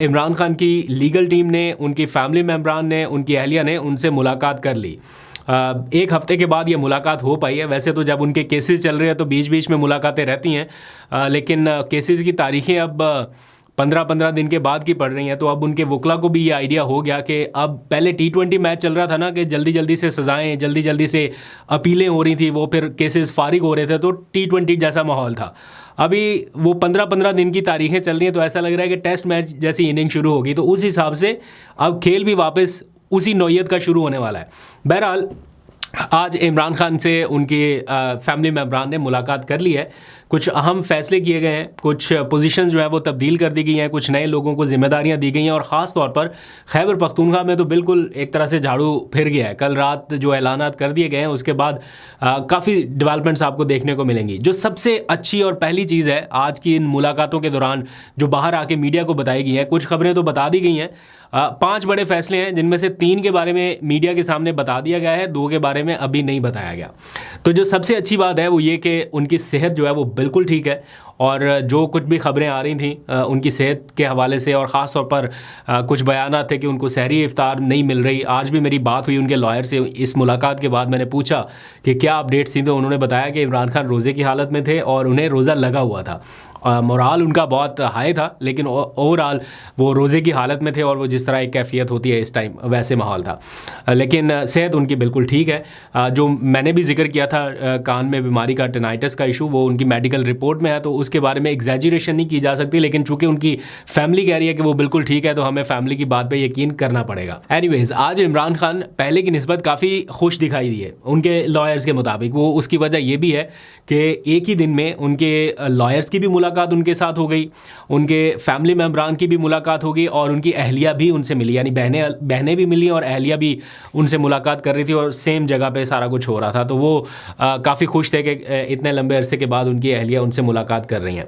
इमरान खान की legal team ने, उनकी फैमिली मेम्बरान ने, उनकी अहलिया ने उनसे मुलाकात कर ली। एक हफ़्ते के बाद ये मुलाकात हो पाई है। वैसे तो जब उनके केसेस चल रहे हैं तो बीच बीच में मुलाकातें रहती हैं, लेकिन केसेस की तारीखें अब 15-15 दिन के बाद की पड़ रही हैं। तो अब उनके वकला को भी ये आइडिया हो गया कि अब पहले T20 मैच चल रहा था ना, कि जल्दी जल्दी से सज़ाएँ, जल्दी जल्दी से अपीलें हो रही थी, वो फिर केसेस फारिग हो रहे थे, तो T20 जैसा माहौल था। अभी वो 15-15 दिन की तारीखें चल रही हैं, तो ऐसा लग रहा है कि टेस्ट मैच जैसी इनिंग शुरू होगी। तो उस हिसाब से अब खेल भी वापस उसी नौइयत का शुरू होने वाला है। बहरहाल आज इमरान खान से उनके फैमिली मेम्बरान ने मुलाकात कर ली है। कुछ अहम फैसले किए गए हैं, कुछ पोजीशंस जो है वो तब्दील कर दी गई हैं, कुछ नए लोगों को जिम्मेदारियां दी गई हैं, और ख़ास तौर पर खैबर पख्तूनख्वा में तो बिल्कुल एक तरह से झाड़ू फिर गया है। कल रात जो ऐलानात कर दिए गए हैं उसके बाद काफ़ी डेवलपमेंट्स आपको देखने को मिलेंगी। जो सबसे अच्छी और पहली चीज़ है आज की इन मुलाकातों के दौरान जो बाहर आके मीडिया को बताई गई हैं, कुछ खबरें तो बता दी गई हैं, 5 बड़े फैसले हैं, जिनमें से 3 के बारे में मीडिया के सामने बता दिया गया है, 2 के बारे में अभी नहीं बताया गया। तो जो सबसे अच्छी बात है वो ये कि उनकी सेहत जो है वो बिल्कुल ठीक है, और जो कुछ भी खबरें आ रही थी उनकी सेहत के हवाले से, और ख़ास तौर पर कुछ बयानात थे कि उनको सहरी इफ्तार नहीं मिल रही। आज भी मेरी बात हुई उनके लॉयर से इस मुलाकात के बाद। मैंने पूछा कि क्या अपडेट्स थी, तो उन्होंने बताया कि इमरान खान रोज़े की हालत में थे और उन्हें रोज़ा लगा हुआ था। मोराल उनका बहुत हाई था, लेकिन ओवरऑल वो रोज़े की हालत में थे, और वो जिस तरह एक कैफियत होती है इस टाइम वैसे माहौल था, लेकिन सेहत उनकी बिल्कुल ठीक है। जो मैंने भी जिक्र किया था कान में बीमारी का, टेनाइटिस का इशू, वो उनकी मेडिकल रिपोर्ट में है, तो उसके बारे में एग्जैजरेशन नहीं की जा सकती, लेकिन चूंकि उनकी फैमिली कह रही है कि वो बिल्कुल ठीक है, तो हमें फैमिली की बात पर यकीन करना पड़ेगा। एनीवेज, आज इमरान खान पहले की निस्बत काफ़ी खुश दिखाई दिए उनके लॉयर्स के मुताबिक। वो उसकी वजह ये भी है कि एक ही दिन में उनके लॉयर्स की भी मुलाकात उनके साथ हो गई, उनके फैमिली मेम्बरान की भी मुलाकात हो गई, और उनकी अहलिया भी उनसे मिली, यानी बहनें भी मिली और अहलिया भी उनसे मुलाकात कर रही थी, और सेम जगह पे सारा कुछ हो रहा था। तो वो काफ़ी खुश थे कि इतने लंबे अरसे के बाद उनकी अहलिया उनसे मुलाकात कर रही हैं।